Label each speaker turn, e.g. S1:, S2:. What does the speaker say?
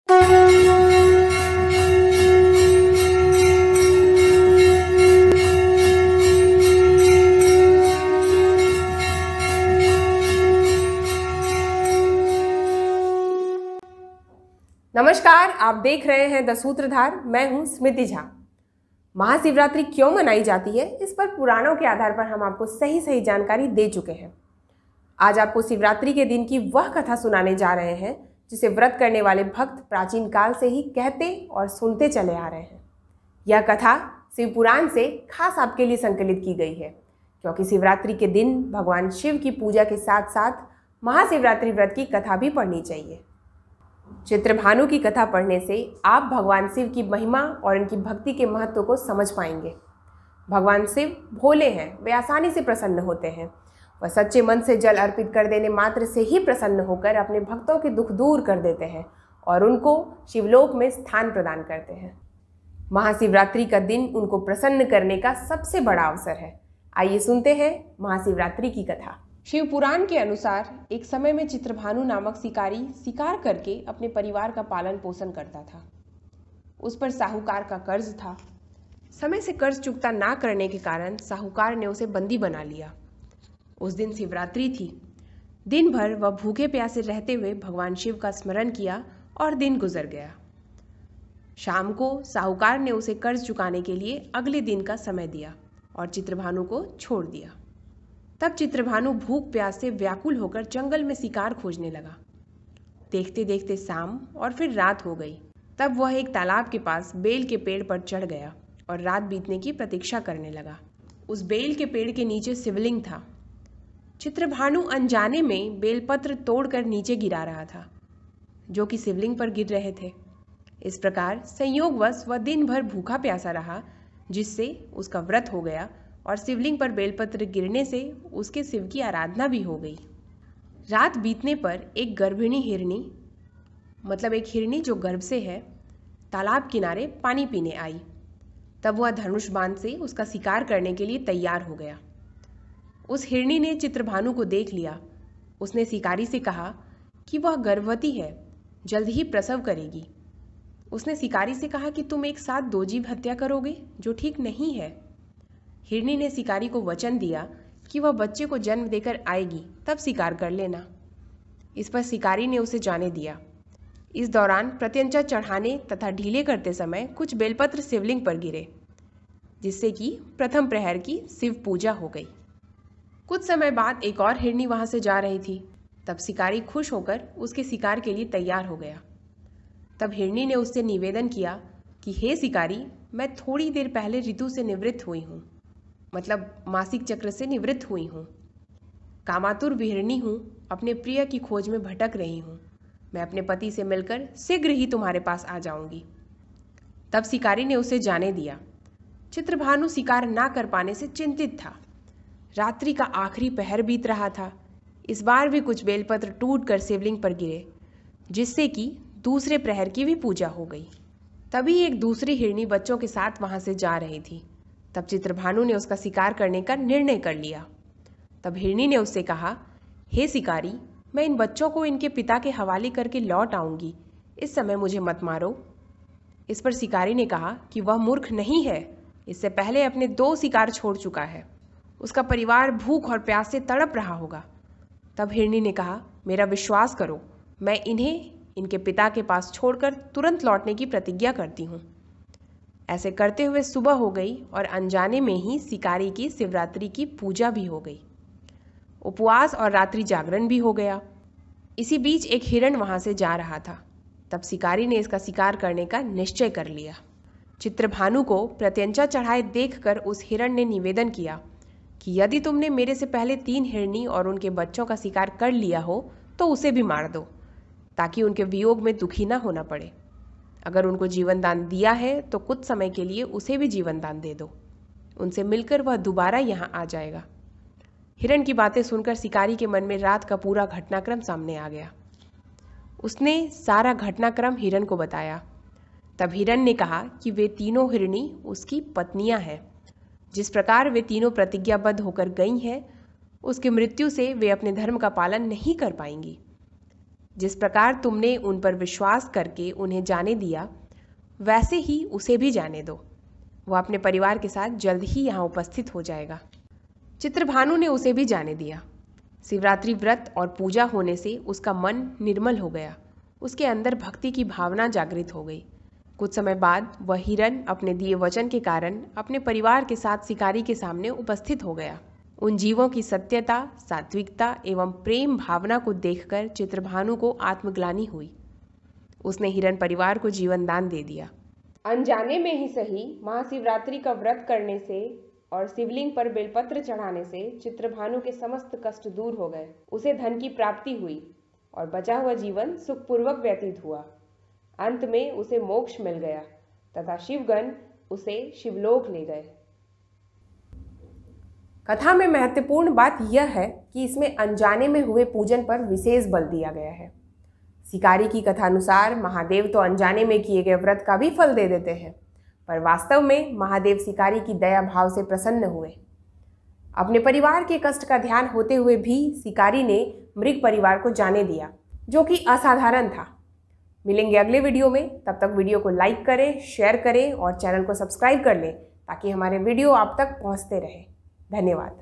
S1: नमस्कार, आप देख रहे हैं द सूत्रधार। मैं हूं स्मृति झा। महाशिवरात्रि क्यों मनाई जाती है, इस पर पुराणों के आधार पर हम आपको सही सही जानकारी दे चुके हैं। आज आपको शिवरात्रि के दिन की वह कथा सुनाने जा रहे हैं जिसे व्रत करने वाले भक्त प्राचीन काल से ही कहते और सुनते चले आ रहे हैं। यह कथा शिव पुराण से खास आपके लिए संकलित की गई है, क्योंकि शिवरात्रि के दिन भगवान शिव की पूजा के साथ साथ महाशिवरात्रि व्रत की कथा भी पढ़नी चाहिए। चित्रभानु की कथा पढ़ने से आप भगवान शिव की महिमा और इनकी भक्ति के महत्व को समझ पाएंगे। भगवान शिव भोले हैं, वे आसानी से प्रसन्न होते हैं। वह सच्चे मन से जल अर्पित कर देने मात्र से ही प्रसन्न होकर अपने भक्तों के दुख दूर कर देते हैं और उनको शिवलोक में स्थान प्रदान करते हैं। महाशिवरात्रि का दिन उनको प्रसन्न करने का सबसे बड़ा अवसर है। आइए सुनते हैं महाशिवरात्रि की कथा। शिव पुराण के अनुसार एक समय में चित्रभानु नामक शिकारी शिकार करके अपने परिवार का पालन पोषण करता था। उस पर साहूकार का कर्ज था। समय से कर्ज चुकता ना करने के कारण साहूकार ने उसे बंदी बना लिया। उस दिन शिवरात्रि थी। दिन भर वह भूखे प्यासे रहते हुए भगवान शिव का स्मरण किया और दिन गुजर गया। शाम को साहूकार ने उसे कर्ज चुकाने के लिए अगले दिन का समय दिया और चित्रभानु को छोड़ दिया। तब चित्रभानु भूख प्यास से व्याकुल होकर जंगल में शिकार खोजने लगा। देखते देखते शाम और फिर रात हो गई। तब वह एक तालाब के पास बेल के पेड़ पर चढ़ गया और रात बीतने की प्रतीक्षा करने लगा। उस बेल के पेड़ के नीचे शिवलिंग था। चित्रभानु अनजाने में बेलपत्र तोड़कर नीचे गिरा रहा था, जो कि शिवलिंग पर गिर रहे थे। इस प्रकार संयोगवश वह दिन भर भूखा प्यासा रहा, जिससे उसका व्रत हो गया और शिवलिंग पर बेलपत्र गिरने से उसके शिव की आराधना भी हो गई। रात बीतने पर एक गर्भिणी हिरनी, मतलब एक हिरनी जो गर्भ से है, तालाब किनारे पानी पीने आई। तब वह धनुष बाण से उसका शिकार करने के लिए तैयार हो गया। उस हिरनी ने चित्रभानु को देख लिया। उसने शिकारी से कहा कि वह गर्भवती है, जल्द ही प्रसव करेगी। उसने शिकारी से कहा कि तुम एक साथ दो जीव हत्या करोगे, जो ठीक नहीं है। हिरनी ने शिकारी को वचन दिया कि वह बच्चे को जन्म देकर आएगी, तब शिकार कर लेना। इस पर शिकारी ने उसे जाने दिया। इस दौरान प्रत्यंचा चढ़ाने तथा ढीले करते समय कुछ बेलपत्र शिवलिंग पर गिरे, जिससे कि प्रथम प्रहर की शिव पूजा हो गई। कुछ समय बाद एक और हिरनी वहां से जा रही थी। तब शिकारी खुश होकर उसके शिकार के लिए तैयार हो गया। तब हिरनी ने उससे निवेदन किया कि हे शिकारी, मैं थोड़ी देर पहले ऋतु से निवृत्त हुई हूँ, मतलब मासिक चक्र से निवृत्त हुई हूँ। कामातुर विहरणी हूँ, अपने प्रिय की खोज में भटक रही हूँ। मैं अपने पति से मिलकर शीघ्र ही तुम्हारे पास आ जाऊंगी। तब शिकारी ने उसे जाने दिया। चित्रभानु शिकार ना कर पाने से चिंतित था। रात्रि का आखिरी पहर बीत रहा था। इस बार भी कुछ बेलपत्र टूटकर शिवलिंग पर गिरे, जिससे कि दूसरे प्रहर की भी पूजा हो गई। तभी एक दूसरी हिरनी बच्चों के साथ वहां से जा रही थी। तब चित्रभानु ने उसका शिकार करने का निर्णय कर लिया। तब हिरनी ने उससे कहा, हे शिकारी, मैं इन बच्चों को इनके पिता के हवाले करके लौट आऊंगी, इस समय मुझे मत मारो। इस पर शिकारी ने कहा कि वह मूर्ख नहीं है, इससे पहले अपने 2 शिकार छोड़ चुका है। उसका परिवार भूख और प्यास से तड़प रहा होगा। तब हिरनी ने कहा, मेरा विश्वास करो, मैं इन्हें इनके पिता के पास छोड़कर तुरंत लौटने की प्रतिज्ञा करती हूँ। ऐसे करते हुए सुबह हो गई और अनजाने में ही शिकारी की शिवरात्रि की पूजा भी हो गई। उपवास और रात्रि जागरण भी हो गया। इसी बीच एक हिरण वहां से जा रहा था। तब शिकारी ने इसका शिकार करने का निश्चय कर लिया। चित्रभानु को प्रत्यंचा चढ़ाए देखकर उस हिरण ने निवेदन किया कि यदि तुमने मेरे से पहले 3 हिरनी और उनके बच्चों का शिकार कर लिया हो तो उसे भी मार दो, ताकि उनके वियोग में दुखी ना होना पड़े। अगर उनको जीवन दान दिया है तो कुछ समय के लिए उसे भी जीवन दान दे दो। उनसे मिलकर वह दोबारा यहाँ आ जाएगा। हिरण की बातें सुनकर शिकारी के मन में रात का पूरा घटनाक्रम सामने आ गया। उसने सारा घटनाक्रम हिरण को बताया। तब हिरण ने कहा कि वे तीनों हिरनी उसकी पत्नियां हैं। जिस प्रकार वे तीनों प्रतिज्ञाबद्ध होकर गई हैं, उसकी मृत्यु से वे अपने धर्म का पालन नहीं कर पाएंगी। जिस प्रकार तुमने उन पर विश्वास करके उन्हें जाने दिया, वैसे ही उसे भी जाने दो। वह अपने परिवार के साथ जल्द ही यहाँ उपस्थित हो जाएगा। चित्रभानु ने उसे भी जाने दिया। शिवरात्रि व्रत और पूजा होने से उसका मन निर्मल हो गया। उसके अंदर भक्ति की भावना जागृत हो गई। कुछ समय बाद वह हिरण अपने दिए वचन के कारण अपने परिवार के साथ शिकारी के सामने उपस्थित हो गया। उन जीवों की सत्यता, सात्विकता एवं प्रेम भावना को देखकर चित्रभानु को आत्मग्लानि हुई। उसने हिरण परिवार को जीवन दान दे दिया। अनजाने में ही सही, महाशिवरात्रि का व्रत करने से और शिवलिंग पर बेलपत्र चढ़ाने से चित्रभानु के समस्त कष्ट दूर हो गए। उसे धन की प्राप्ति हुई और बचा हुआ जीवन सुखपूर्वक व्यतीत हुआ। अंत में उसे मोक्ष मिल गया तथा शिवगण उसे शिवलोक ले गए। कथा में महत्वपूर्ण बात यह है कि इसमें अनजाने में हुए पूजन पर विशेष बल दिया गया है। शिकारी की कथा अनुसार महादेव तो अनजाने में किए गए व्रत का भी फल दे देते हैं, पर वास्तव में महादेव शिकारी की दया भाव से प्रसन्न हुए। अपने परिवार के कष्ट का ध्यान होते हुए भी शिकारी ने मृग परिवार को जाने दिया, जो कि असाधारण था। मिलेंगे अगले वीडियो में। तब तक वीडियो को लाइक करें, शेयर करें और चैनल को सब्सक्राइब कर लें ताकि हमारे वीडियो आप तक पहुंचते रहे। धन्यवाद।